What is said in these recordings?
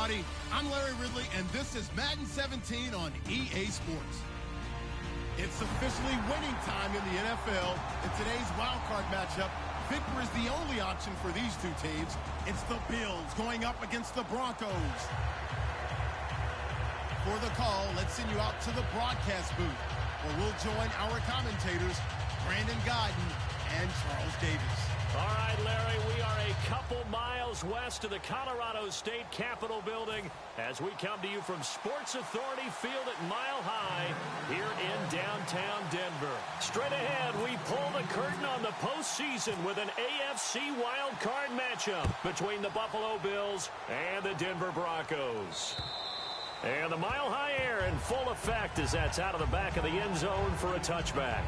everybody. I'm Larry Ridley, and this is Madden 17 on EA Sports. It's officially winning time in the NFL. In today's Wildcard matchup, victory is the only option for these two teams. It's the Bills going up against the Broncos. For the call, let's send you out to the broadcast booth, where we'll join our commentators, Brandon Godden and Charles Davis. All right, Larry, we are a couple miles west of the Colorado State Capitol building as we come to you from Sports Authority Field at Mile High here in downtown Denver. Straight ahead, we pull the curtain on the postseason with an AFC wildcard matchup between the Buffalo Bills and the Denver Broncos. And the Mile High air in full effect as that's out of the back of the end zone for a touchback.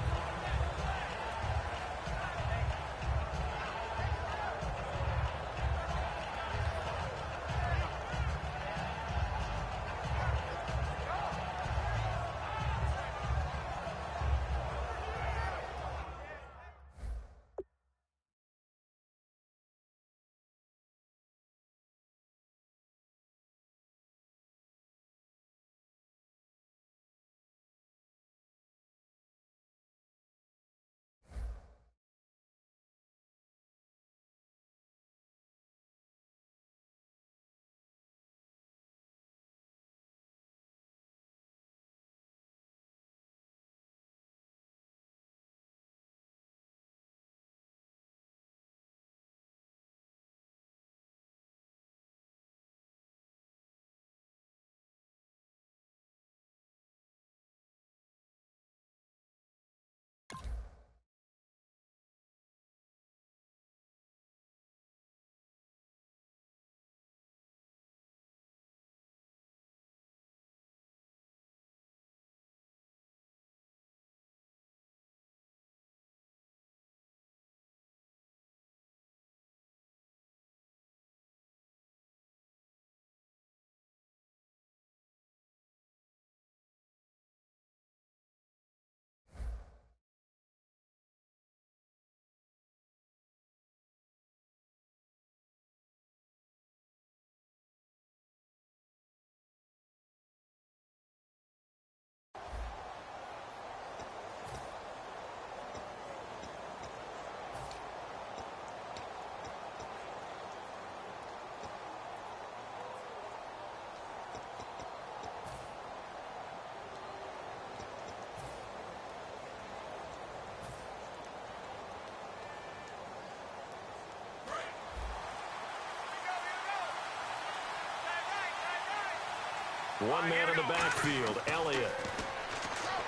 One man in the backfield, Elliott.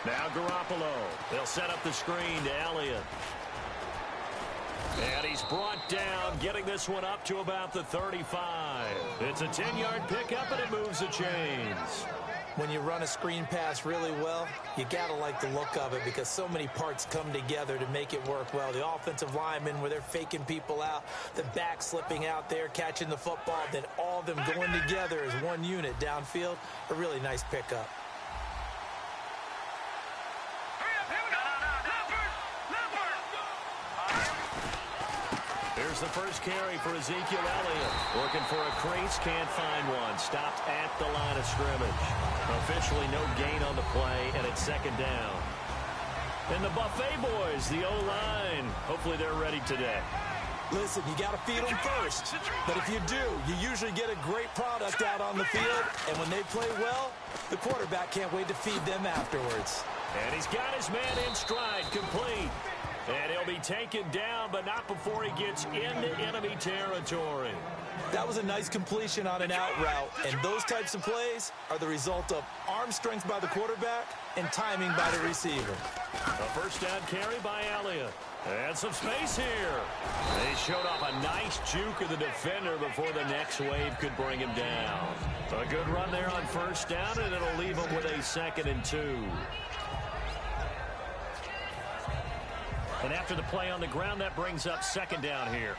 Now Garoppolo. They'll set up the screen to Elliott. And he's brought down, getting this one up to about the 35. It's a 10-yard pickup, and it moves the chains. When you run a screen pass really well, you got to like the look of it because so many parts come together to make it work well. The offensive linemen, where they're faking people out, the back slipping out there, catching the football, then all of them going together as one unit downfield. A really nice pickup. Here's the first carry for Ezekiel Elliott. Looking for a crease, can't find one. Stopped at the line of scrimmage. Officially no gain on the play, and it's second down. And the Buffet boys, the O-line, hopefully they're ready today. Listen, you got to feed them first. But if you do, you usually get a great product out on the field. And when they play well, the quarterback can't wait to feed them afterwards. And he's got his man in stride, complete. And he'll be taken down, but not before he gets into enemy territory. That was a nice completion on an out route, and those types of plays are the result of arm strength by the quarterback and timing by the receiver. A first down carry by Elliott. And some space here. They showed off a nice juke of the defender before the next wave could bring him down. A good run there on first down, and it'll leave him with a 2nd and 2. And after the play on the ground, that brings up second down here.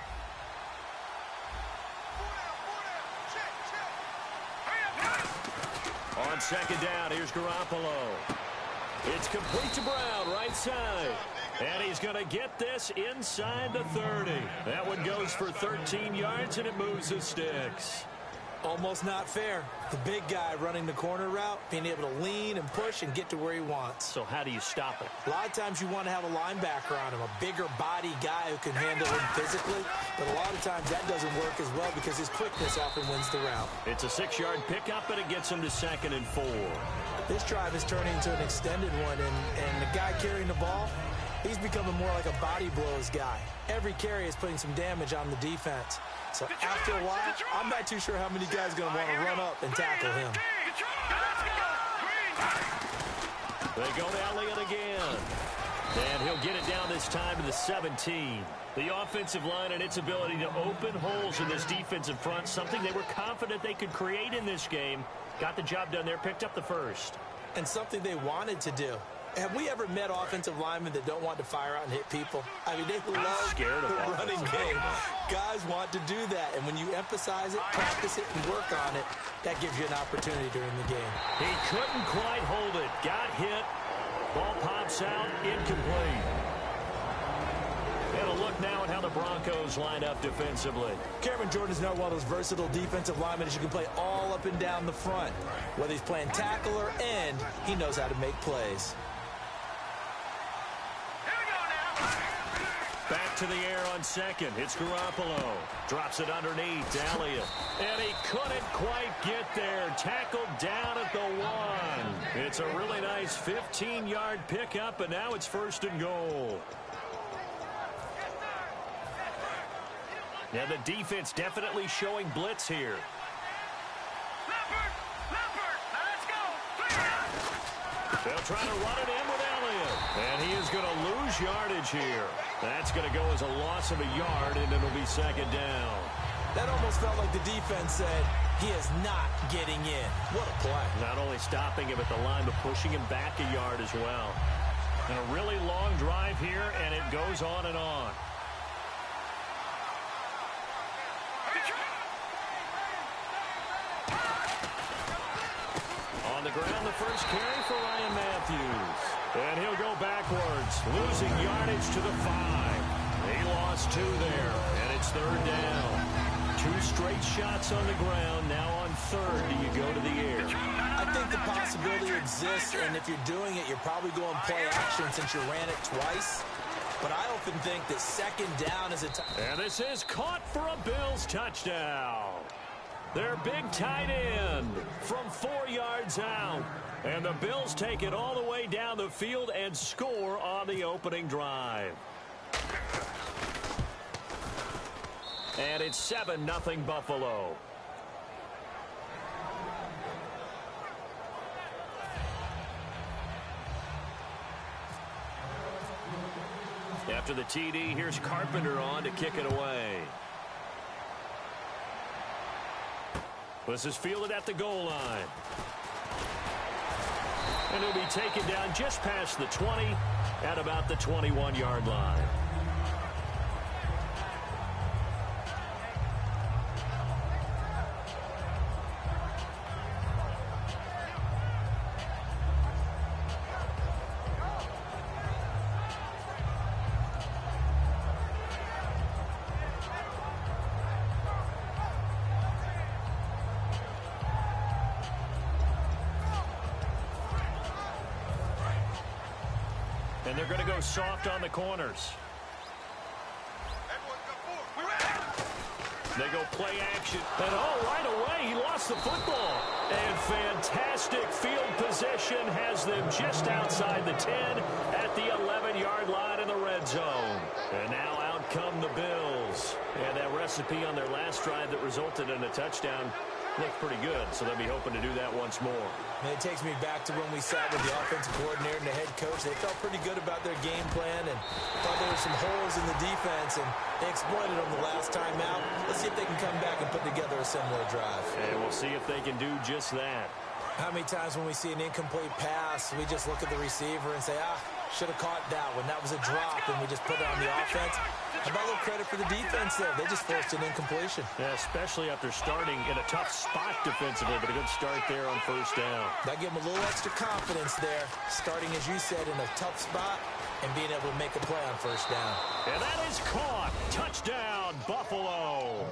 On second down, here's Garoppolo. It's complete to Brown, right side. And he's going to get this inside the 30. That one goes for 13 yards, and it moves the sticks. Almost not fair. The big guy running the corner route, being able to lean and push and get to where he wants. So how do you stop it? A lot of times you want to have a linebacker on him, a bigger body guy who can handle him physically, but a lot of times that doesn't work as well because his quickness often wins the route. It's a 6-yard pickup, and it gets him to 2nd and 4. This drive is turning into an extended one, and the guy carrying the ball, he's becoming more like a body blows guy. Every carry is putting some damage on the defense. So after a while, I'm not too sure how many guys are going to want to run up and tackle him. They go to Elliott again. And he'll get it down this time to the 17. The offensive line and its ability to open holes in this defensive front, something they were confident they could create in this game. Got the job done there, picked up the first. And something they wanted to do. Have we ever met offensive linemen that don't want to fire out and hit people? I mean, they love the running game. Guys want to do that, and when you emphasize it, practice it, and work on it, that gives you an opportunity during the game. He couldn't quite hold it. Got hit. Ball pops out. Incomplete. And a look now at how the Broncos line up defensively. Cameron Jordan is now one of those versatile defensive linemen that you can play all up and down the front. Whether he's playing tackle or end, he knows how to make plays. Back to the air on 2nd. It's Garoppolo. Drops it underneath to Elliott. And he couldn't quite get there. Tackled down at the 1. It's a really nice 15-yard pickup, and now it's 1st and goal. Now the defense definitely showing blitz here. They'll try to run it in with Elliott. And he is going to lose yardage here. That's going to go as a loss of a yard, and it'll be 2nd down. That almost felt like the defense said, he is not getting in. What a play. Not only stopping him at the line, but pushing him back a yard as well. And a really long drive here, and it goes on and on. On the ground, the first carry for Ryan Matthews. And he'll go backwards, losing yardage to the 5. He lost 2 there, and it's 3rd down. 2 straight shots on the ground. Now on 3rd, do you go to the air? I think the possibility exists, and if you're doing it, you're probably going play action since you ran it twice. But I often think that 2nd down is a time. And this is caught for a Bills touchdown. Their big tight end from 4 yards out. And the Bills take it all the way down the field and score on the opening drive. And it's 7-0 Buffalo. After the TD, here's Carpenter on to kick it away. This is fielded at the goal line. And he'll be taken down just past the 20 at about the 21-yard line. And they're going to go soft on the corners. They go play action. And right away, he lost the football. And fantastic field position has them just outside the 10 at the 11-yard line in the red zone. And now out come the Bills. And that recipe on their last drive that resulted in a touchdown looked pretty good, so they'll be hoping to do that once more. And it takes me back to when we sat with the offensive coordinator and the head coach. They felt pretty good about their game plan and thought there were some holes in the defense, and they exploited them the last time out. Let's see if they can come back and put together a similar drive. And we'll see if they can do just that. How many times when we see an incomplete pass, we just look at the receiver and say, should have caught that one. That was a drop, and we just put it on the offense. How about a little credit for the defense there? They just forced an incompletion. Yeah, especially after starting in a tough spot defensively, but a good start there on 1st down. That gave them a little extra confidence there, starting, as you said, in a tough spot and being able to make a play on 1st down. And that is caught. Touchdown, Buffalo.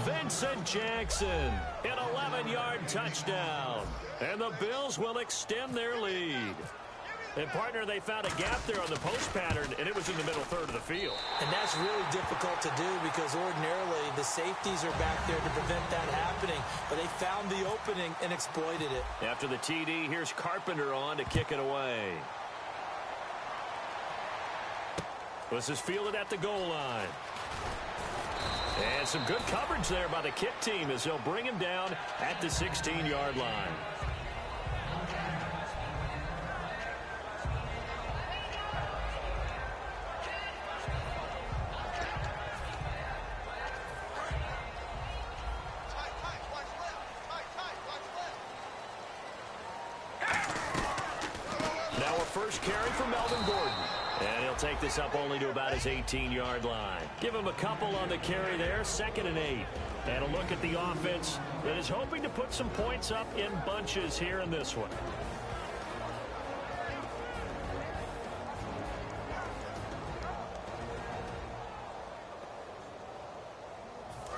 They Vincent Jackson, an 11-yard touchdown. And the Bills will extend their lead. And, partner, they found a gap there on the post pattern, and it was in the middle third of the field. And that's really difficult to do because ordinarily the safeties are back there to prevent that happening. But they found the opening and exploited it. After the TD, here's Carpenter on to kick it away. This is fielded at the goal line. And some good coverage there by the kick team as they'll bring him down at the 16-yard line. Now a first carry for Melvin Gordon. And he'll take this up only to about his 18-yard line. Give him a couple on the carry there, 2nd and 8. And a look at the offense that is hoping to put some points up in bunches here in this one.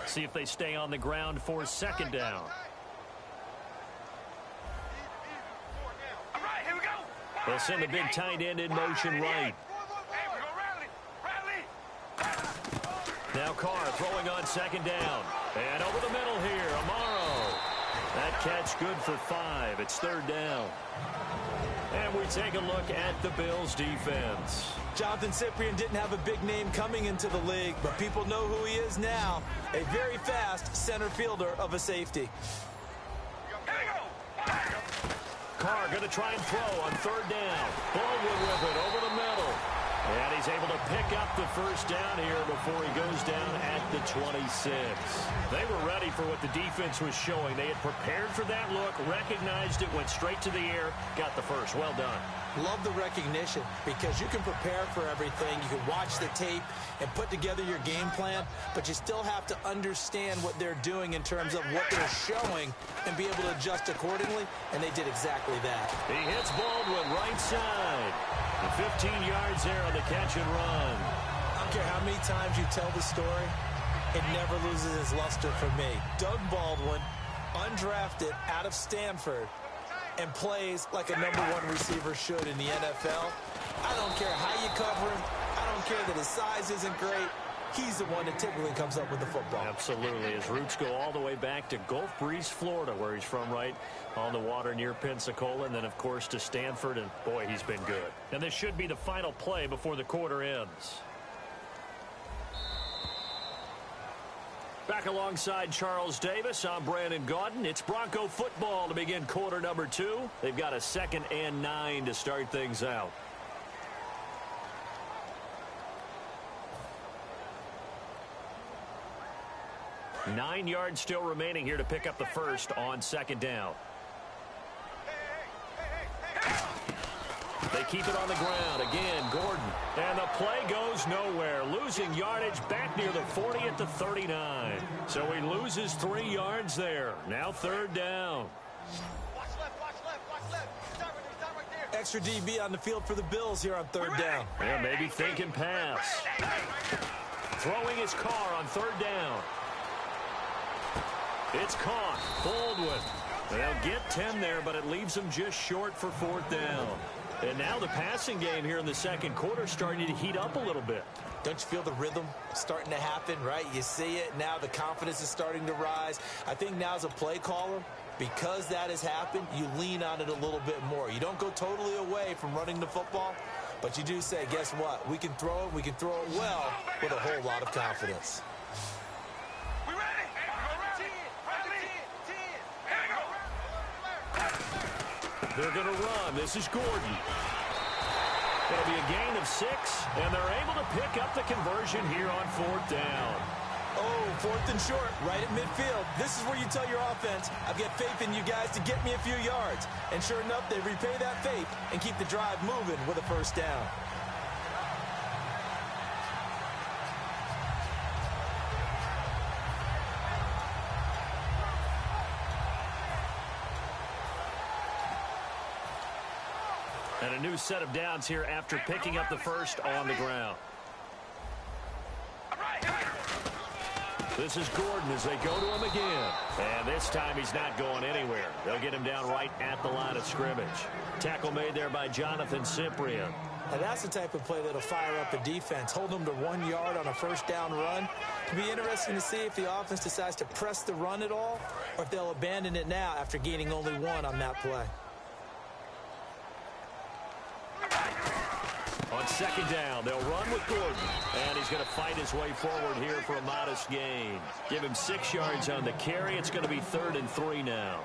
See if they stay on the ground for 2nd down. They'll send the big tight end in motion right. Now Carr throwing on 2nd down. And over the middle here, Amaro. That catch good for 5. It's 3rd down. And we take a look at the Bills defense. Jonathan Cyprien didn't have a big name coming into the league, but people know who he is now. A very fast center fielder of a safety. Carr going to try and throw on 3rd down. Baldwin with it over the middle. And he's able to pick up the first down here before he goes down at the 26. They were ready for what the defense was showing. They had prepared for that look, recognized it, went straight to the air, got the first. Well done. Love the recognition because you can prepare for everything. You can watch the tape and put together your game plan, but you still have to understand what they're doing in terms of what they're showing and be able to adjust accordingly, and they did exactly that. He hits Baldwin right side. And 15 yards there on the catch and run. I don't care how many times you tell the story, it never loses its luster for me. Doug Baldwin, undrafted out of Stanford, and plays like a #1 receiver should in the NFL. I don't care how you cover him. I don't care that his size isn't great. He's the one that typically comes up with the football. Absolutely. His roots go all the way back to Gulf Breeze, Florida, where he's from, right on the water near Pensacola, and then, of course, to Stanford, and, boy, he's been good. And this should be the final play before the quarter ends. Back alongside Charles Davis, I'm Brandon Gaudin. It's Bronco football to begin quarter number 2. They've got a 2nd and 9 to start things out. Nine yards still remaining here to pick up the first on 2nd down. They keep it on the ground. Again, Gordon. And the play goes nowhere. Losing yardage back near the 40 at the 39. So he loses 3 yards there. Now 3rd down. Watch left, watch left, watch left. Stop right there. Extra DB on the field for the Bills here on 3rd down. Yeah, maybe thinking pass. Throwing his Carr on 3rd down. It's caught. Baldwin. They'll get 10 there, but it leaves them just short for 4th down. And now the passing game here in the 2nd quarter starting to heat up a little bit. Don't you feel the rhythm starting to happen, right? You see it. Now the confidence is starting to rise. I think now as a play caller, because that has happened, you lean on it a little bit more. You don't go totally away from running the football, but you do say, guess what? We can throw it. We can throw it well with a whole lot of confidence. They're going to run. This is Gordon. It'll be a gain of 6, and they're able to pick up the conversion here on 4th down. Oh, 4th and short, right at midfield. This is where you tell your offense, I've got faith in you guys to get me a few yards. And sure enough, they repay that faith and keep the drive moving with a 1st down. And a new set of downs here after picking up the first on the ground. This is Gordon as they go to him again. And this time he's not going anywhere. They'll get him down right at the line of scrimmage. Tackle made there by Jonathan Cyprien. And that's the type of play that'll fire up a defense. Hold them to 1 yard on a first down run. It'll be interesting to see if the offense decides to press the run at all or if they'll abandon it now after gaining only 1 on that play. On second down, they'll run with Gordon. And he's going to fight his way forward here for a modest gain. Give him 6 yards on the carry. It's going to be 3rd and 3 now.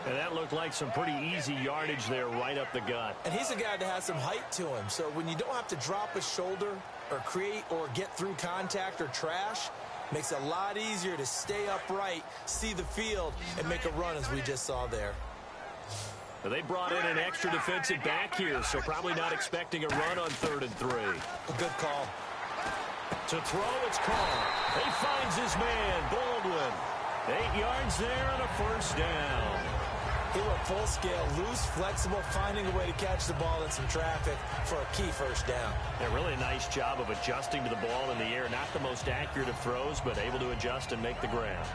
And that looked like some pretty easy yardage there right up the gut. And he's a guy that has some height to him. So when you don't have to drop a shoulder or create or get through contact or trash, makes it a lot easier to stay upright, see the field, and make a run as we just saw there. They brought in an extra defensive back here, so probably not expecting a run on 3rd and 3. A good call. To throw, it's Carr. He finds his man, Baldwin. 8 yards there and a first down. He went full scale, loose, flexible, finding a way to catch the ball in some traffic for a key first down. A really nice job of adjusting to the ball in the air. Not the most accurate of throws, but able to adjust and make the grab.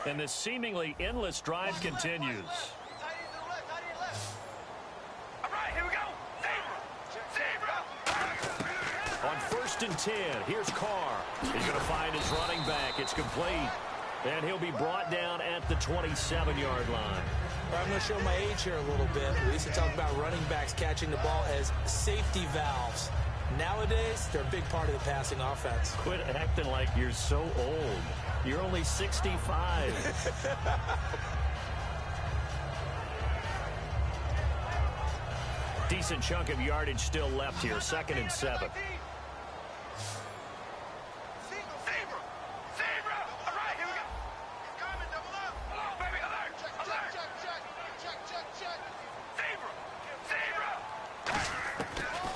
And this seemingly endless drive continues. All right, here we go. Zebra. On 1st and 10, here's Carr. He's going to find his running back. It's complete. And he'll be brought down at the 27-yard line. I'm going to show my age here a little bit. We used to talk about running backs catching the ball as safety valves. Nowadays, they're a big part of the passing offense. Quit acting like you're so old. You're only 65. Decent chunk of yardage still left here. 2nd and 7.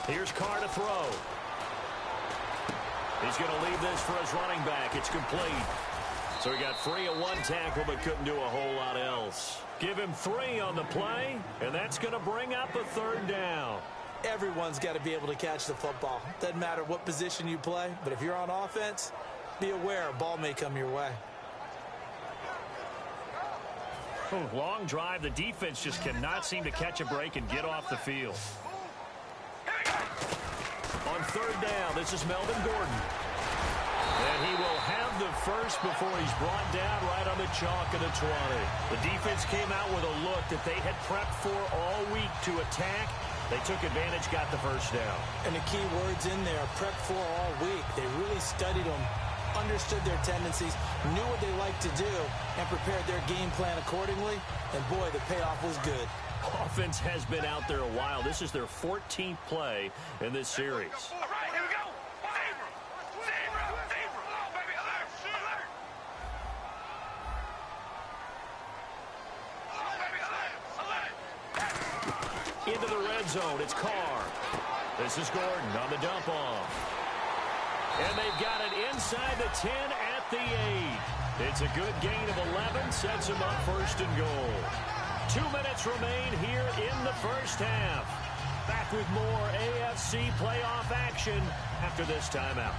Here's Carr to throw. He's going to leave this for his running back. It's complete. So he got free of 1 tackle, but couldn't do a whole lot else. Give him 3 on the play, and that's going to bring up a 3rd down. Everyone's got to be able to catch the football. Doesn't matter what position you play, but if you're on offense, be aware a ball may come your way. Long drive. The defense just cannot seem to catch a break and get off the field. On 3rd down, this is Melvin Gordon. And he will have the first before he's brought down right on the chalk of the 20. The defense came out with a look that they had prepped for all week to attack. They took advantage, got the first down. And the key words in there, prepped for all week. They really studied them, understood their tendencies, knew what they liked to do, and prepared their game plan accordingly. And boy, the payoff was good. Offense has been out there a while. This is their 14th play in this series. All right, here we go. Zebra. Zebra. Zebra. Oh, baby, alert. Alert. Oh, baby, alert. Alert. Into the red zone. It's Carr. This is Gordon on the dump off. And they've got it inside the 10 at the 8. It's a good gain of 11, sets them up first and goal. 2 minutes remain here in the first half. Back with more AFC playoff action after this timeout.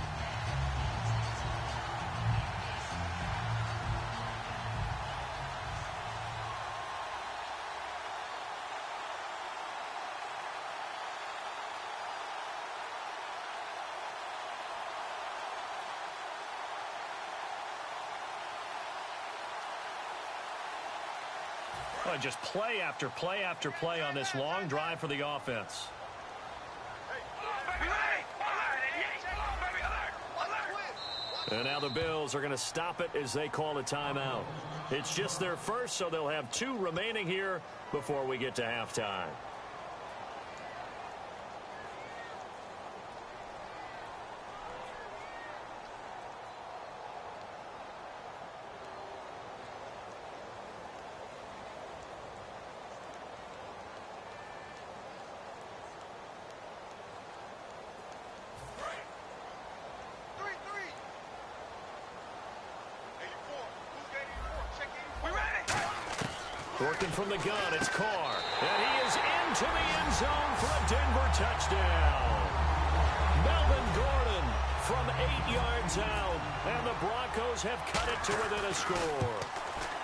Well, just play after play after play on this long drive for the offense. And now the Bills are going to stop it as they call a timeout. It's just their first, so they'll have 2 remaining here before we get to halftime. Working from the gun, it's Carr. And he is into the end zone for a Denver touchdown. Melvin Gordon from 8 yards out. And the Broncos have cut it to within a score.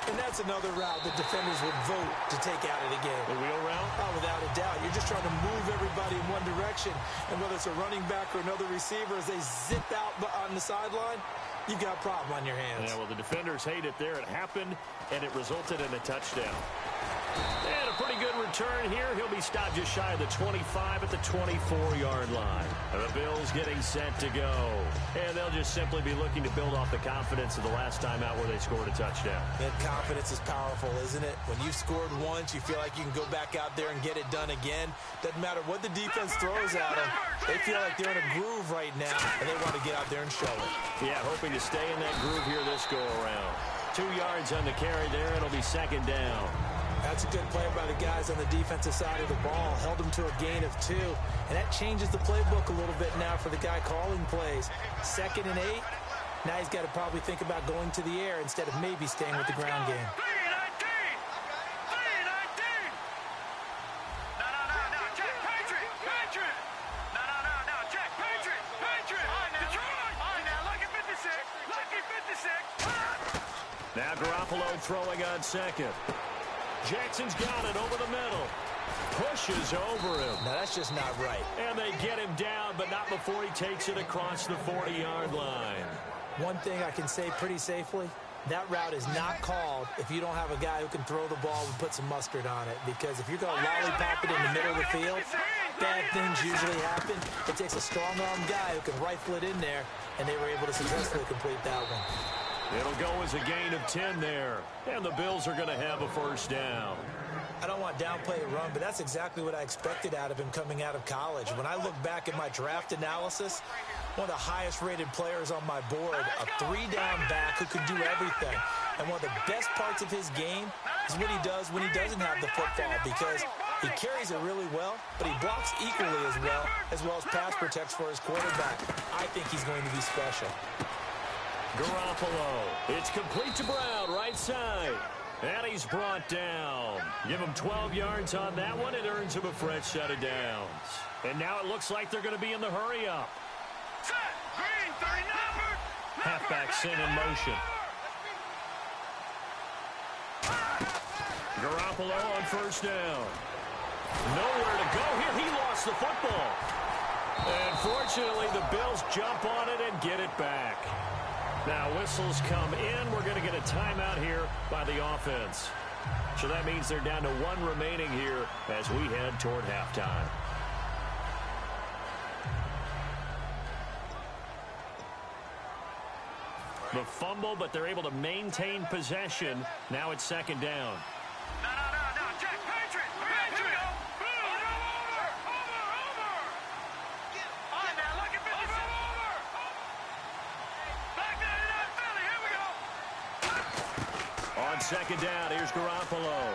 And that's another route that defenders would vote to take out of the game. The wheel route? Oh, without a doubt. You're just trying to move everybody in one direction. And whether it's a running back or another receiver, as they zip out on the sideline, you've got a problem on your hands. Yeah, well, the defenders hate it there. It happened, and it resulted in a touchdown. And a pretty good return here. He'll be stopped just shy of the 25 at the 24-yard line. And the Bills getting set to go. And they'll just simply be looking to build off the confidence of the last time out where they scored a touchdown. That confidence is powerful, isn't it? When you've scored once, you feel like you can go back out there and get it done again. Doesn't matter what the defense throws at them. They feel like they're in a groove right now, and they want to get out there and show it. Yeah, hoping to stay in that groove here this go-around. 2 yards on the carry there. It'll be second down. That's a good play by the guys on the defensive side of the ball. Held them to a gain of 2. And that changes the playbook a little bit now for the guy calling plays. 2nd and 8. Now he's got to probably think about going to the air instead of maybe staying with the ground game. Now Garoppolo throwing on second. Jackson's got it over the middle. Pushes over him. Now that's just not right. And they get him down, but not before he takes it across the 40-yard line. One thing I can say pretty safely, that route is not called if you don't have a guy who can throw the ball and put some mustard on it. Because if you're going to lollipop it in the middle of the field, bad things usually happen. It takes a strong-arm guy who can rifle it in there, and they were able to successfully complete that one. It'll go as a gain of 10 there. And the Bills are going to have a first down. I don't want to downplay the run, but that's exactly what I expected out of him coming out of college. When I look back at my draft analysis, one of the highest-rated players on my board, a 3-down back who can do everything. And one of the best parts of his game is what he does when he doesn't have the football, because he carries it really well, but he blocks equally as well as pass protects for his quarterback. I think he's going to be special. Garoppolo. It's complete to Brown, right side. And he's brought down. Give him 12 yards on that one. It earns him a fresh set of downs. And now it looks like they're going to be in the hurry-up. Halfback sent in motion. Garoppolo on first down. Nowhere to go here. He lost the football. And fortunately, the Bills jump on it and get it back. Now, whistles come in. We're going to get a timeout here by the offense. So that means they're down to 1 remaining here as we head toward halftime. The fumble, but they're able to maintain possession. Now it's second down. On second down, here's Garoppolo.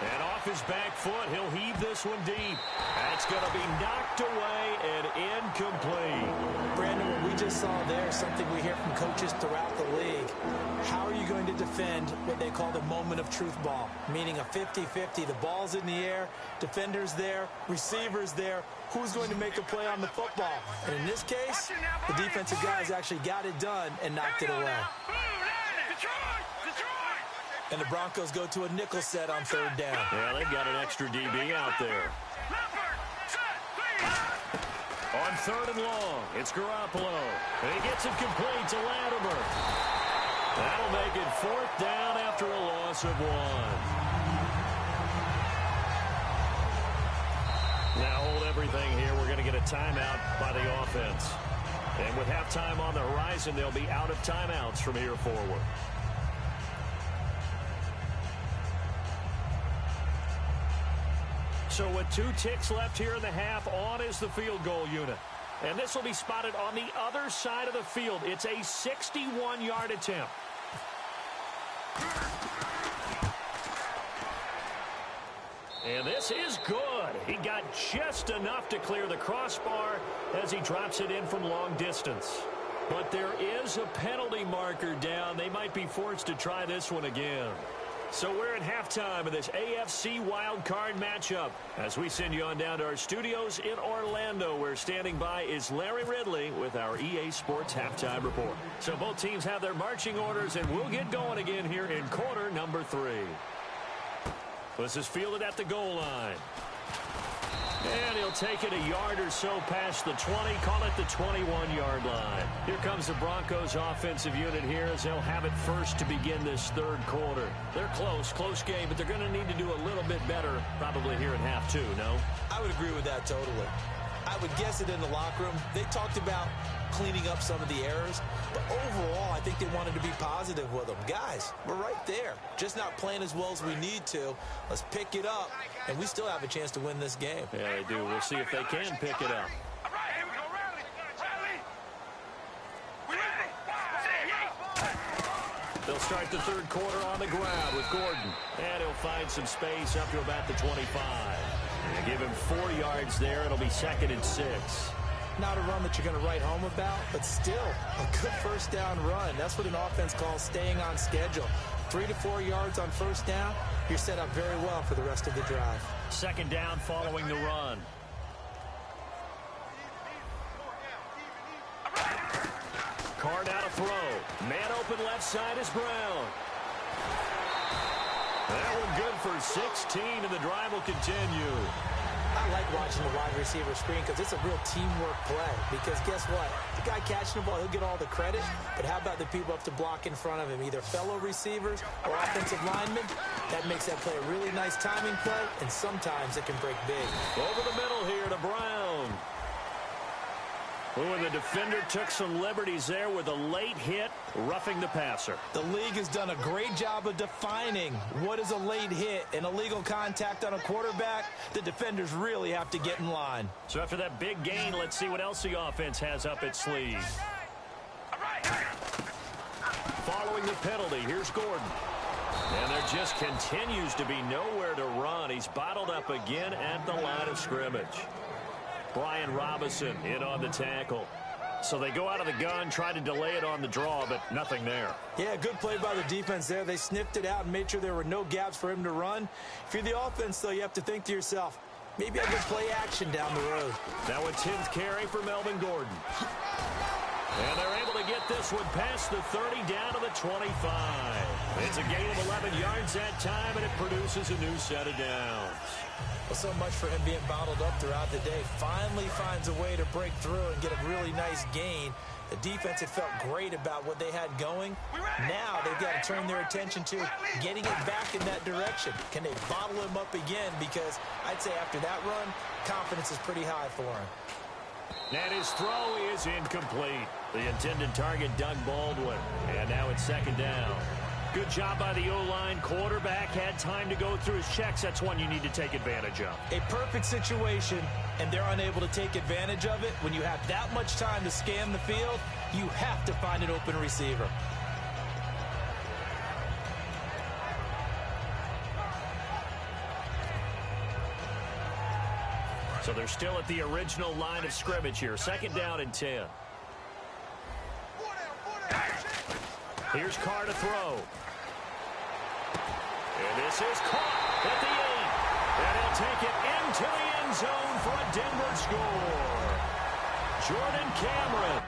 And off his back foot, he'll heave this one deep. That's going to be knocked away and incomplete. Brandon, what we just saw there is something we hear from coaches throughout the league. How are you going to defend what they call the moment of truth ball? Meaning a 50-50. The ball's in the air, defenders there, receivers there. Who's going to make a play on the football? And in this case, the defensive guys actually got it done and knocked it away. And the Broncos go to a nickel set on third down. Yeah, they've got an extra DB out there. On third and long, it's Garoppolo. And he gets it complete to Latimer. That'll make it fourth down after a loss of 1. Now hold everything here. We're going to get a timeout by the offense. And with halftime on the horizon, they'll be out of timeouts from here forward. So with 2 ticks left here in the half, on is the field goal unit. And this will be spotted on the other side of the field. It's a 61-yard attempt. And this is good. He got just enough to clear the crossbar as he drops it in from long distance. But there is a penalty marker down. They might be forced to try this one again. So we're at halftime of this AFC Wildcard matchup. As we send you on down to our studios in Orlando, where standing by is Larry Ridley with our EA Sports Halftime Report. So both teams have their marching orders, and we'll get going again here in quarter number 3. This is fielded at the goal line. And he'll take it a yard or so past the 20, call it the 21-yard line. Here comes the Broncos offensive unit here as they'll have it first to begin this third quarter. They're close game, but they're going to need to do a little bit better probably here in half 2, no? I would agree with that totally. I would guess it in the locker room. They talked about cleaning up some of the errors, but overall, I think they wanted to be positive with them. Guys, we're right there. Just not playing as well as we need to. Let's pick it up, and we still have a chance to win this game. Yeah, they do. We'll see if they can pick it up. They'll start the third quarter on the ground with Gordon. And he'll find some space up to about the 25. And give him 4 yards there. It'll be 2nd and 6. Not a run that you're going to write home about, but still a good first down run. That's what an offense calls staying on schedule. 3 to 4 yards on first down, you're set up very well for the rest of the drive. 2nd down following the run. Card out a throw. Man open left side is Brown. That one good for 16, and the drive will continue. I like watching the wide receiver screen because it's a real teamwork play. Because guess what? The guy catching the ball, he'll get all the credit. But how about the people up to block in front of him? Either fellow receivers or offensive linemen. That makes that play a really nice timing play, and sometimes it can break big. Over the middle here to Brown. Oh, and the defender took some liberties there with a late hit, roughing the passer. The league has done a great job of defining what is a late hit. An illegal contact on a quarterback, the defenders really have to get in line. So after that big gain, let's see what else the offense has up its sleeve. Following the penalty, here's Gordon. And there just continues to be nowhere to run. He's bottled up again at the line of scrimmage. Brian Robinson in on the tackle. So they go out of the gun, try to delay it on the draw, but nothing there. Yeah, good play by the defense there. They sniffed it out and made sure there were no gaps for him to run. If you're the offense, though, you have to think to yourself, maybe I could play action down the road. Now a 10th carry for Melvin Gordon. And they're able to get this one past the 30 down to the 25. It's a gain of 11 yards that time, and it produces a new set of downs. Well, so much for him being bottled up throughout the day. Finally finds a way to break through and get a really nice gain. The defense had felt great about what they had going. Now they've got to turn their attention to getting it back in that direction. Can they bottle him up again? Because I'd say after that run, confidence is pretty high for him. And his throw is incomplete. The intended target, Doug Baldwin. And now it's 2nd down. Good job by the O-line. Quarterback had time to go through his checks. That's one you need to take advantage of. A perfect situation, and they're unable to take advantage of it. When you have that much time to scan the field, you have to find an open receiver. So they're still at the original line of scrimmage here. 2nd down and 10. Here's Carr to throw. And this is caught at the 8. And he'll take it into the end zone for a Denver score. Jordan Cameron.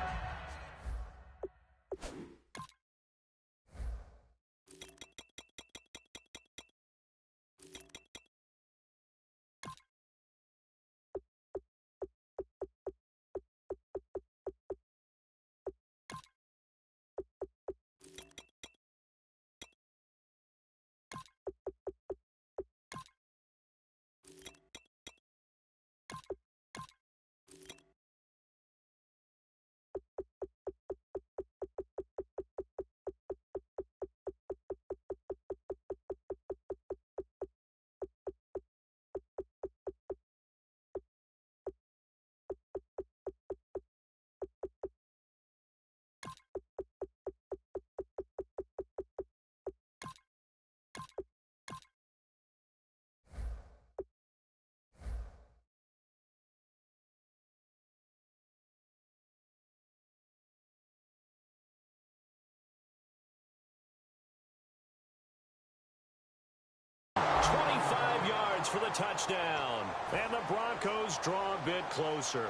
For the touchdown. And the Broncos draw a bit closer.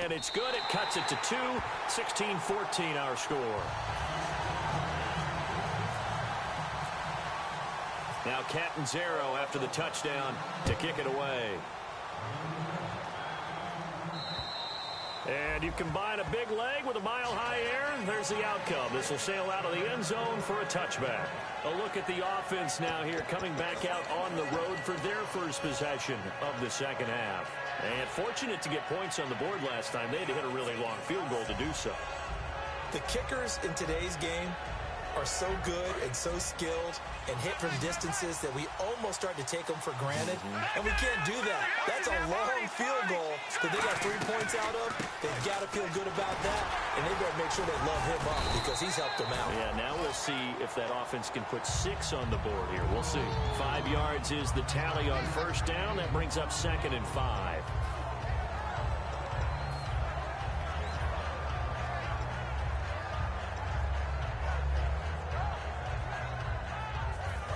And it's good. It cuts it to 2. 16-14 our score. Now Catanzaro after the touchdown to kick it away. And you combine a big leg with a mile-high air, there's the outcome. This will sail out of the end zone for a touchback. A look at the offense now here, coming back out on the road for their first possession of the second half. And fortunate to get points on the board last time. They had to hit a really long field goal to do so. The kickers in today's game are so good and so skilled and hit from distances that we almost start to take them for granted. And we can't do that. That's a long field goal that they got 3 points out of. They've got to feel good about that, and they better make sure they love him up because he's helped them out. Yeah, now we'll see if that offense can put 6 on the board here. We'll see. 5 yards is the tally on first down. That brings up 2nd and 5.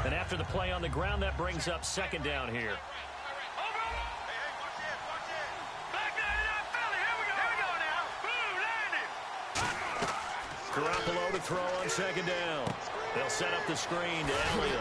And after the play on the ground, that brings up 2nd down here. Garoppolo to throw on 2nd down. They'll set up the screen to Elliott.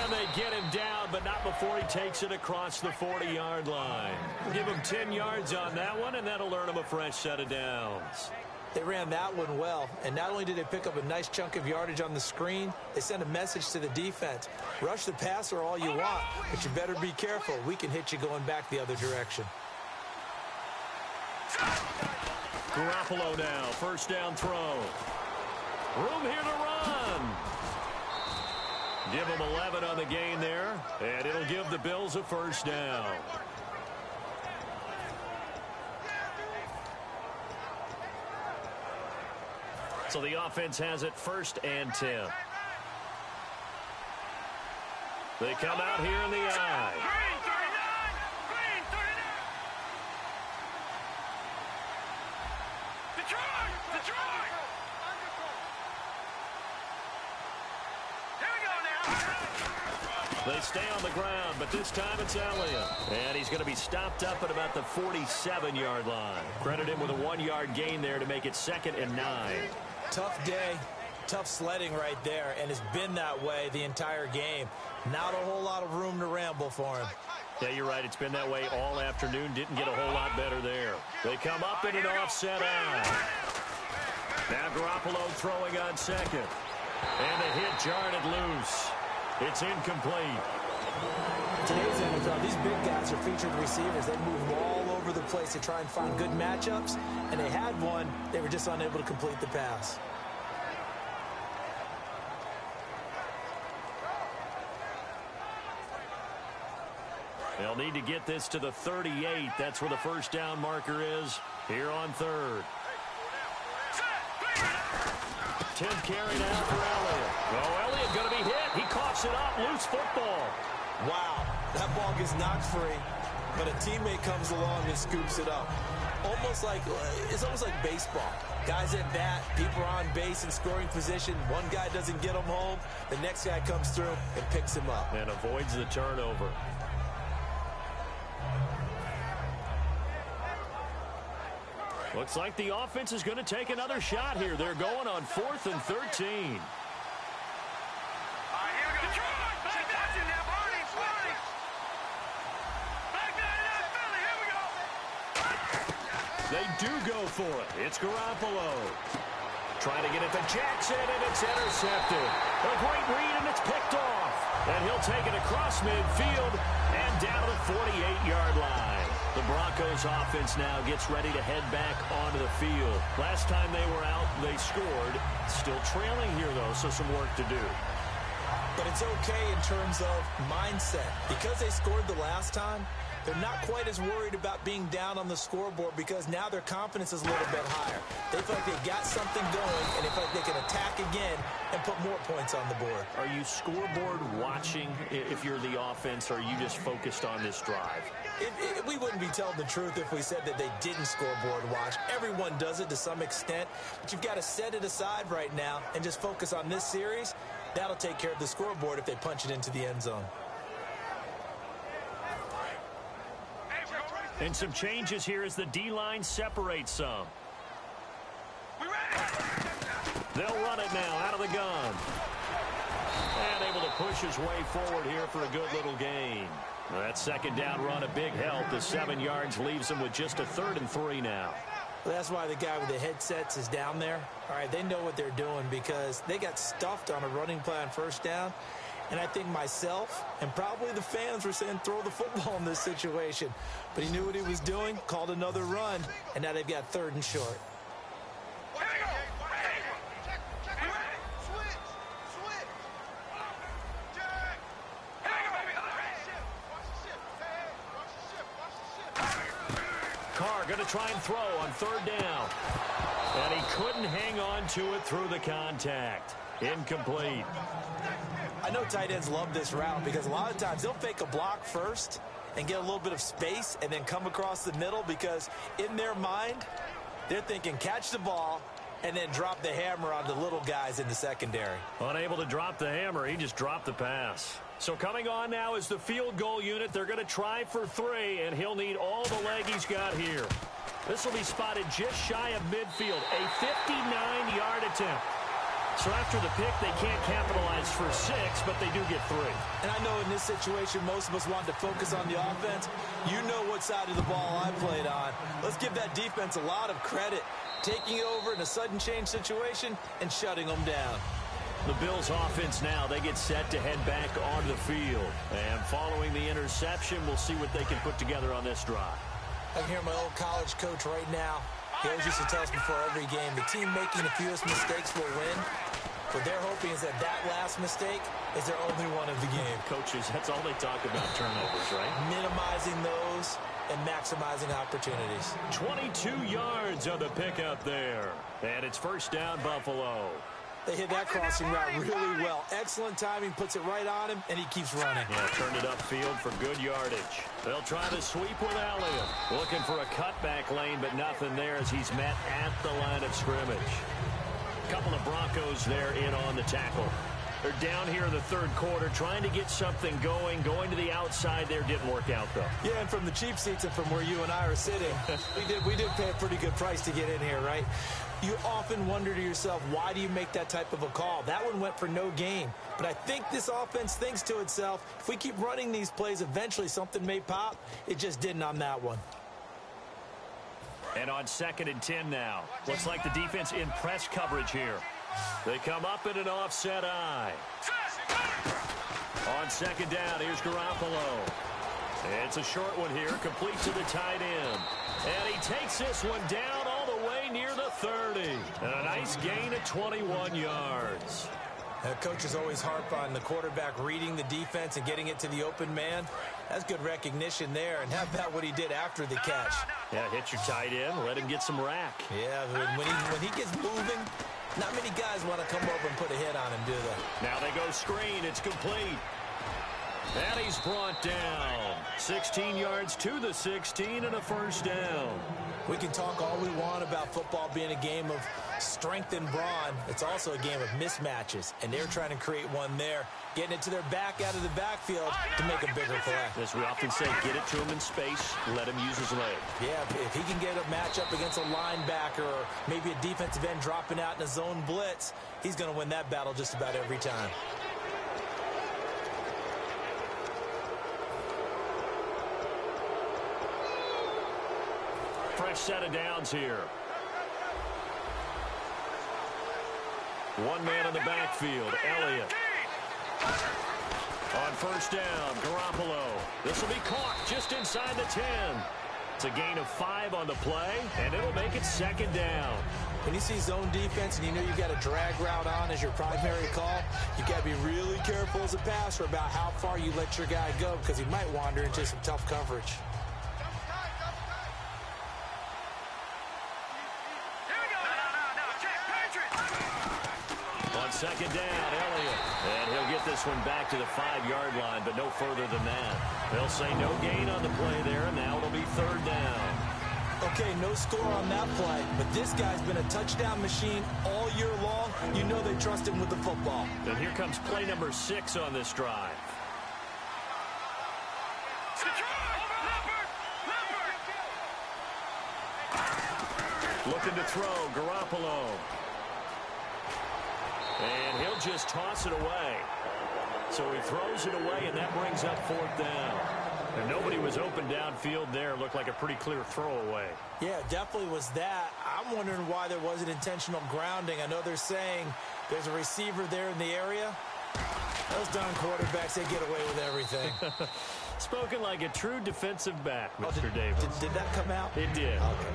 And they get him down, but not before he takes it across the 40-yard line. Give him 10 yards on that one, and that'll earn him a fresh set of downs. They ran that one well, and not only did they pick up a nice chunk of yardage on the screen, they sent a message to the defense. Rush the passer all you want, but you better be careful. We can hit you going back the other direction. Garoppolo now, first down throw. Room here to run. Give them 11 on the gain there, and it'll give the Bills a first down. So the offense has it 1st and 10. They come out here in the I. They stay on the ground, but this time it's Elliott. And he's going to be stopped up at about the 47-yard line. Credit him with a 1-yard gain there to make it 2nd and 9. Tough day, tough sledding right there, and it's been that way the entire game. Not a whole lot of room to ramble for him. Yeah, you're right. It's been that way all afternoon. Didn't get a whole lot better there. They come up in an offset eye. Now Garoppolo throwing on 2nd. And the hit jarred it loose. It's incomplete. Today's NFL, these big guys are featured receivers. They move all over the place to try and find good matchups, and they had one. They were just unable to complete the pass. They'll need to get this to the 38. That's where the first down marker is here on 3rd. 10th carry now for Elliott. Oh, Elliott going to be hit. He coughs it up. Loose football. Wow, that ball gets knocked free, but a teammate comes along and scoops it up. It's almost like baseball. Guys at bat, people are on base in scoring position. One guy doesn't get him home. The next guy comes through and picks him up. And avoids the turnover. Looks like the offense is going to take another shot here. They're going on 4th and 13. They do go for it. It's Garoppolo. Trying to get it to Jackson, and it's intercepted. A great read, and it's picked off. And he'll take it across midfield and down to the 48-yard line. The Broncos offense now gets ready to head back onto the field. Last time they were out, they scored. Still trailing here, though, so some work to do. But it's okay in terms of mindset. Because they scored the last time, they're not quite as worried about being down on the scoreboard because now their confidence is a little bit higher. They feel like they've got something going, and they feel like they can attack again and put more points on the board. Are you scoreboard watching if you're the offense, or are you just focused on this drive? We wouldn't be telling the truth if we said that they didn't scoreboard watch. Everyone does it to some extent, but you've got to set it aside right now and just focus on this series. That'll take care of the scoreboard if they punch it into the end zone. And some changes here as the D-line separates some. They'll run it now out of the gun. And able to push his way forward here for a good little gain. That second down run, a big help. The 7 yards leaves them with just a 3rd and 3 now. Well, that's why the guy with the headsets is down there. All right, they know what they're doing because they got stuffed on a running play on 1st down. And I think myself and probably the fans were saying throw the football in this situation. But he knew what he was doing, called another run, and now they've got 3rd and short. Carr going to try and throw on 3rd down. And he couldn't hang on to it through the contact. Incomplete. I know tight ends love this route because a lot of times they'll fake a block first and get a little bit of space and then come across the middle because in their mind, they're thinking catch the ball and then drop the hammer on the little guys in the secondary. Unable to drop the hammer, he just dropped the pass. So coming on now is the field goal unit. They're going to try for 3, and he'll need all the leg he's got here. This will be spotted just shy of midfield, a 59-yard attempt. So after the pick, they can't capitalize for 6, but they do get 3. And I know in this situation, most of us want to focus on the offense. You know what side of the ball I played on. Let's give that defense a lot of credit, taking it over in a sudden change situation and shutting them down. The Bills offense now, they get set to head back onto the field. And following the interception, we'll see what they can put together on this drive. I can hear my old college coach right now. He always used to tell us before every game, the team making the fewest mistakes will win. What they're hoping is that last mistake is their only one of the game. Coaches, that's all they talk about, turnovers, right? Minimizing those and maximizing opportunities. 22 yards on the pickup there. And it's 1st down, Buffalo. They hit that crossing route really well. Excellent timing, puts it right on him, and he keeps running. Yeah, turned it upfield for good yardage. They'll try the sweep with Elliott. Looking for a cutback lane, but nothing there as he's met at the line of scrimmage. A couple of Broncos there in on the tackle. They're down here in the 3rd quarter, trying to get something going to the outside there. Didn't work out, though. Yeah, and from the cheap seats and from where you and I are sitting, we did pay a pretty good price to get in here, right? You often wonder to yourself, why do you make that type of a call? That one went for no gain. But I think this offense thinks to itself, if we keep running these plays, eventually something may pop. It just didn't on that one. And on 2nd and 10 now. Looks like the defense in press coverage here. They come up in an offset eye. On 2nd down, here's Garoppolo. It's a short one here, complete to the tight end. And he takes this one down all the way near the 30. And a nice gain of 21 yards. Coaches always harp on the quarterback reading the defense and getting it to the open man. That's good recognition there. And how about what he did after the catch? Yeah, hit your tight end, let him get some rack. Yeah, when he gets moving, Not many guys want to come over and put a hit on him, do they? Now they go screen. It's complete. And he's brought down. 16 yards to the 16 and a first down. We can talk all we want about football being a game of strength and brawn. It's also a game of mismatches, and they're trying to create one there, getting it to their back out of the backfield to make a bigger play. As we often say, get it to him in space, let him use his leg. Yeah, if he can get a matchup against a linebacker or maybe a defensive end dropping out in a zone blitz, he's going to win that battle just about every time. Fresh set of downs here. One man in the backfield, Elliott. On first down, Garoppolo. This will be caught just inside the 10. It's a gain of 5 on the play, and it'll make it second down. When you see zone defense and you know you've got a drag route on as your primary call, you got to be really careful as a passer about how far you let your guy go because he might wander into some tough coverage. Second down, Elliott. And he'll get this one back to the 5-yard line, but no further than that. They'll say no gain on the play there, and now it'll be third down. Okay, no score on that play, but this guy's been a touchdown machine all year long. You know they trust him with the football. And here comes play number 6 on this drive. Looking to throw, Garoppolo. And he'll just toss it away. So he throws it away, and that brings up fourth down. And nobody was open downfield there. Looked like a pretty clear throwaway. Yeah, definitely was that. I'm wondering why there wasn't intentional grounding. I know they're saying there's a receiver there in the area. Those darn quarterbacks, they get away with everything. Spoken like a true defensive back, Mr. Davis. Did that come out? It did. Okay.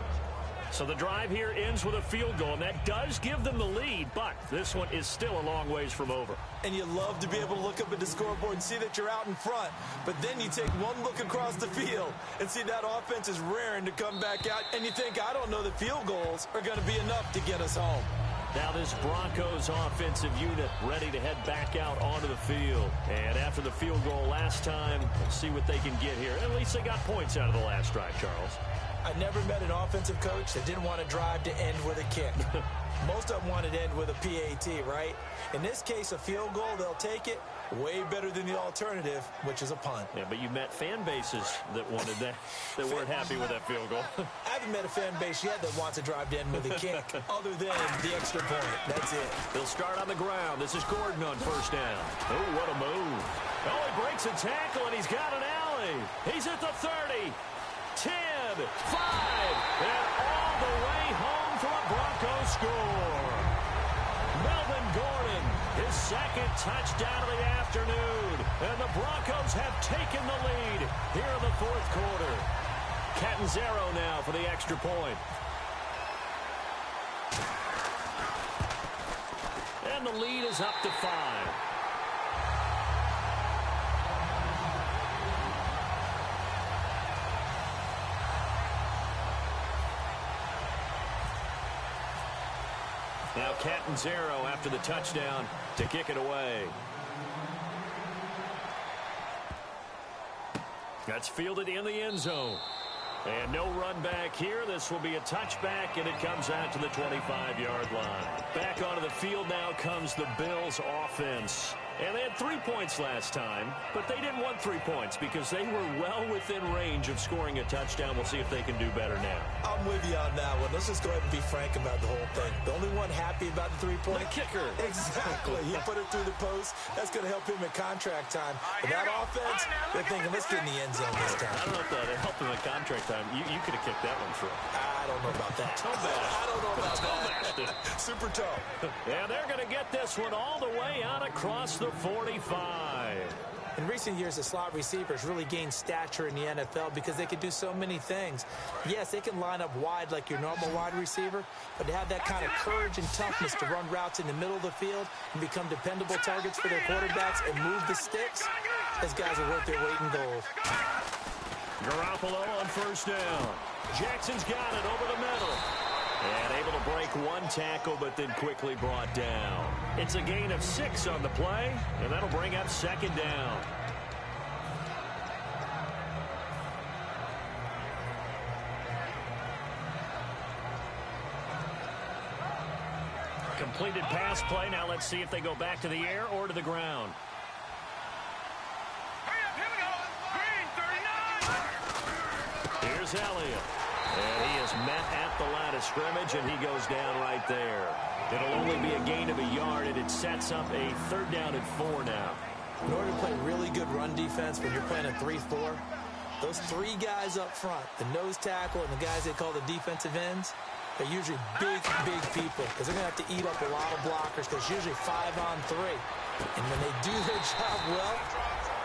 So the drive here ends with a field goal, and that does give them the lead, but this one is still a long ways from over. And you love to be able to look up at the scoreboard and see that you're out in front, but then you take one look across the field and see that offense is raring to come back out, and you think, I don't know that field goals are going to be enough to get us home. Now this Broncos offensive unit ready to head back out onto the field. And after the field goal last time, we'll see what they can get here. At least they got points out of the last drive, Charles. I never met an offensive coach that didn't want to drive to end with a kick. Most of them wanted to end with a PAT, right? In this case, a field goal, they'll take it. Way better than the alternative, which is a punt. Yeah, but you met fan bases that wanted that, that weren't happy with that field goal. I haven't met a fan base yet that wants to drive to end with a kick, other than the extra point. That's it. They'll start on the ground. This is Gordon on first down. Oh, what a move. Oh, he breaks a tackle, and he's got an alley. He's at the 30. 10, 5, and all the way home for a Broncos score. Melvin Gordon, his second touchdown of the afternoon, and the Broncos have taken the lead here in the fourth quarter. Catanzaro now for the extra point. And the lead is up to 5. Now Catanzaro after the touchdown to kick it away. That's fielded in the end zone. And no run back here. This will be a touchback, and it comes out to the 25-yard line. Back onto the field now comes the Bills offense. And they had 3 points last time, but they didn't want 3 points because they were well within range of scoring a touchdown. We'll see if they can do better now. I'm with you on that one. Let's just go ahead and be frank about the whole thing. The only one happy about the 3-point. The kicker. Exactly. He put it through the post. That's going to help him at contract time. But that offense, they're thinking, let's get in the end zone this time. I don't know if that helped him at contract time. You could have kicked that one through. I don't know about that. I don't know about that. Super toe. Yeah, they're going to get this one all the way out across the 45. In recent years, the slot receivers really gained stature in the NFL because they can do so many things. Yes, they can line up wide like your normal wide receiver, but to have that kind of courage and toughness to run routes in the middle of the field and become dependable targets for their quarterbacks and move the sticks, those guys are worth their weight in gold. Garoppolo on first down. Jackson's got it over the middle. And able to break one tackle, but then quickly brought down. It's a gain of 6 on the play, and that'll bring up 2nd down. Completed pass play. Now let's see if they go back to the air or to the ground. Here we go. Green, 39. Here's Elliott. And he is met at the line of scrimmage, and he goes down right there. It'll only be a gain of a yard, and it sets up a 3rd down and 4 now. In order to play really good run defense when you're playing a 3-4, those 3 guys up front, the nose tackle and the guys they call the defensive ends, they're usually big people because they're going to have to eat up a lot of blockers because it's usually 5-on-3. And when they do their job well,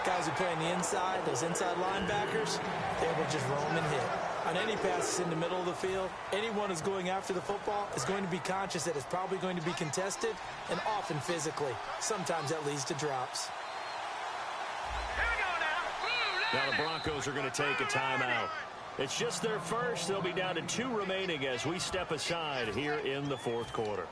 guys who play on the inside, those inside linebackers, they will just roam and hit. On any passes in the middle of the field, anyone who's going after the football is going to be conscious that it's probably going to be contested and often physically. Sometimes that leads to drops. Now the Broncos are going to take a timeout. It's just their first. They'll be down to 2 remaining as we step aside here in the 4th quarter.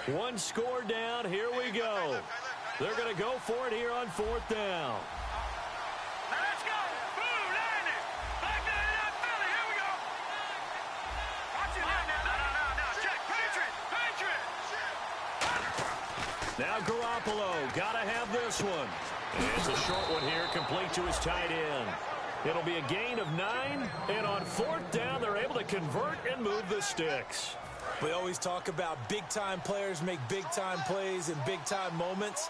One score down. Here we go. They're going to go for it here on 4th down. Now let's go. Boom, landing. Back there in that belly. Here we go. Watch it now. No. Check. Patriot. Now Garoppolo. Got to have this one. And it's a short one here, complete to his tight end. It'll be a gain of 9, and on 4th down, they're able to convert and move the sticks. We always talk about big-time players make big-time plays in big-time moments.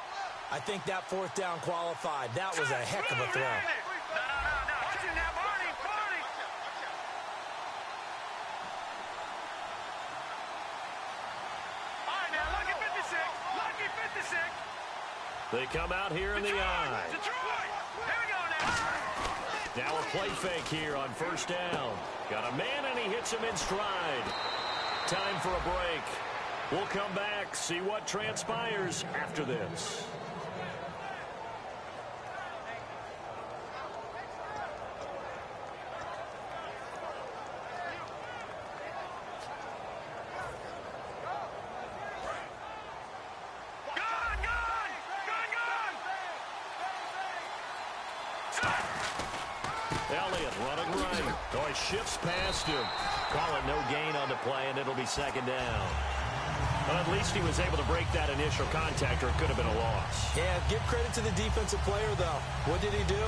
I think that 4th down qualified. That was a heck of a throw. No. Watch it now, Barney. All right, now, lucky 56. They come out here in the eye. Detroit. Here we go now. Now a play fake here on 1st down. Got a man, and he hits him in stride. Time for a break. We'll come back, see what transpires after this. Elliott running right. Oh, he shifts past him. Call it no gain on the play, and it'll be 2nd down. Well, at least he was able to break that initial contact, or it could have been a loss. Yeah, give credit to the defensive player, though. What did he do?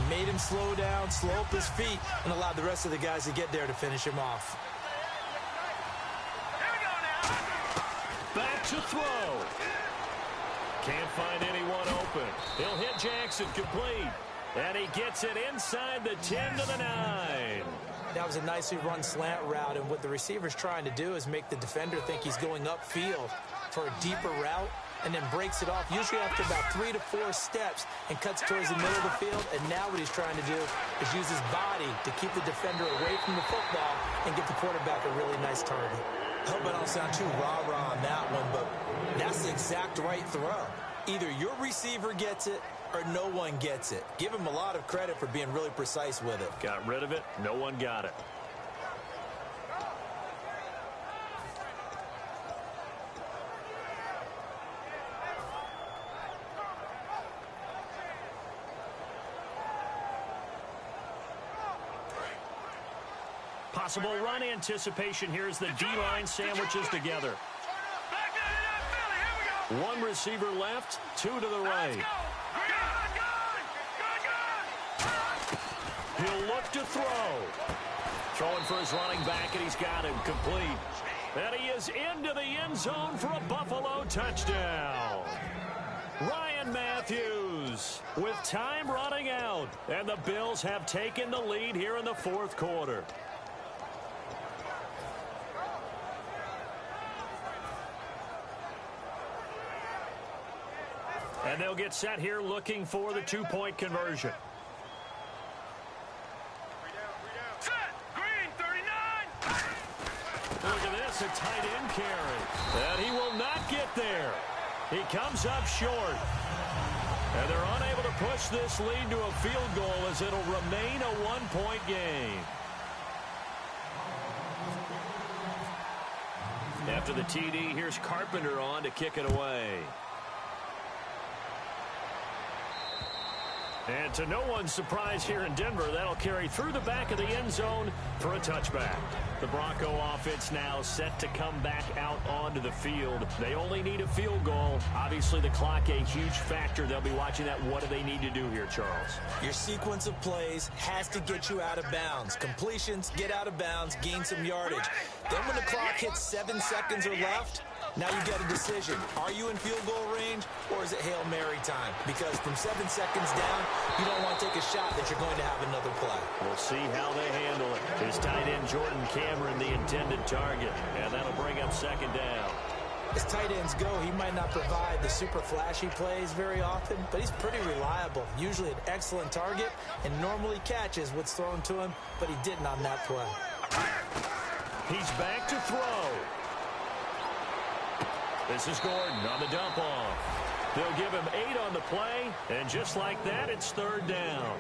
Made him slow down, slow up his feet, and allowed the rest of the guys to get there to finish him off. Here we go now. Back to throw. Can't find anyone open. He'll hit Jackson complete. And he gets it inside the 10 to the 9. That was a nicely run slant route, and what the receiver's trying to do is make the defender think he's going upfield for a deeper route, and then breaks it off, usually after about 3 to 4 steps, and cuts towards the middle of the field. And now what he's trying to do is use his body to keep the defender away from the football and get the quarterback a really nice target. I hope I don't sound too rah-rah on that one, but that's the exact right throw. Either your receiver gets it or no one gets it. Give him a lot of credit for being really precise with it. Got rid of it. No one got it. Possible run anticipation here as the D-line sandwiches together. Back there in that belly. Here we go. One receiver left, 2 to the right. He'll look to throw. Throwing for his running back, and he's got him complete. And he is into the end zone for a Buffalo touchdown. Ryan Matthews with time running out. And the Bills have taken the lead here in the 4th quarter. And they'll get set here looking for the 2-point conversion. Set. Green, 39. Look at this, a tight end carry. And he will not get there. He comes up short. And they're unable to push this lead to a field goal as it'll remain a one-point game. After the TD, here's Carpenter on to kick it away. And to no one's surprise here in Denver, that'll carry through the back of the end zone for a touchback. The Bronco offense now set to come back out onto the field. They only need a field goal. Obviously, the clock a huge factor. They'll be watching that. What do they need to do here, Charles? Your sequence of plays has to get you out of bounds. Completions, get out of bounds, gain some yardage. Then when the clock hits 7 seconds or left, now you get a decision. Are you in field goal range, or is it Hail Mary time? Because from 7 seconds down, you don't want to take a shot that you're going to have another play. We'll see how they handle it. His tight end Jordan Cameron, the intended target. And that'll bring up second down. As tight ends go, he might not provide the super flashy plays very often, but he's pretty reliable. Usually an excellent target, and normally catches what's thrown to him, but he didn't on that play. He's back to throw. This is Gordon on the dump off. They'll give him 8 on the play, and just like that, it's third down.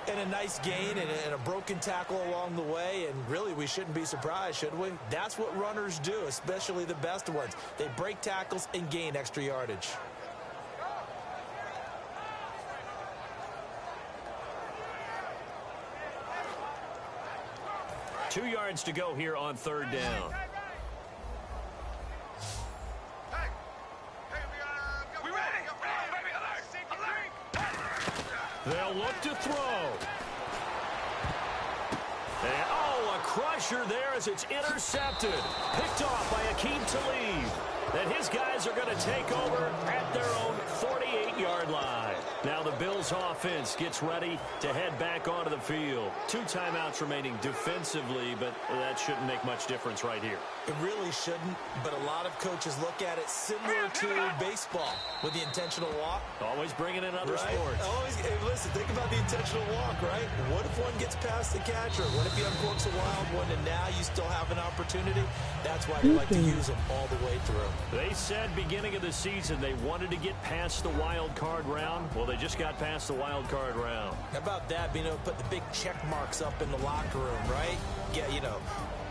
And a nice gain and a broken tackle along the way, and really we shouldn't be surprised, should we? That's what runners do, especially the best ones. They break tackles and gain extra yardage. Two yards to go here on third down. They'll look to throw. And, a crusher there as it's intercepted. Picked off by Akeem Talib. And his guys are going to take over at their own 48-yard line. Now the Bills offense gets ready to head back onto the field. 2 timeouts remaining defensively, but that shouldn't make much difference right here. It really shouldn't, but a lot of coaches look at it similar to baseball with the intentional walk. Always bringing in other right? sports. Always, hey, listen, think about the intentional walk, right? What if one gets past the catcher? What if he uncorks a wild one and now you still have an opportunity? That's why they like to use them all the way through. They said beginning of the season they wanted to get past the wild card round. Well, they just got past the wild card round. How about that? Being able to put the big check marks up in the locker room, right?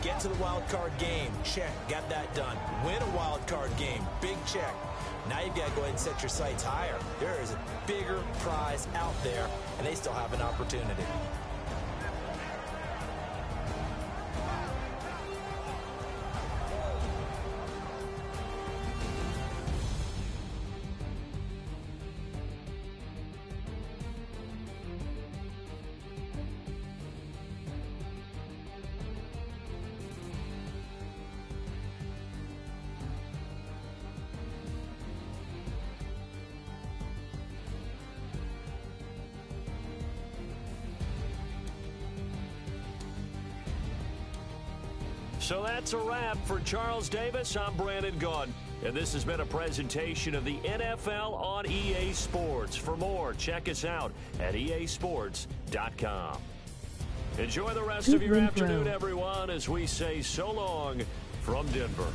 Get to the wild card game. Check. Got that done. Win a wild card game. Big check. Now you've got to go ahead and set your sights higher. There is a bigger prize out there, and they still have an opportunity. So that's a wrap for Charles Davis. I'm Brandon Gaudin, and this has been a presentation of the NFL on EA Sports. For more, check us out at easports.com. Enjoy the rest of your afternoon, everyone, as we say so long from Denver.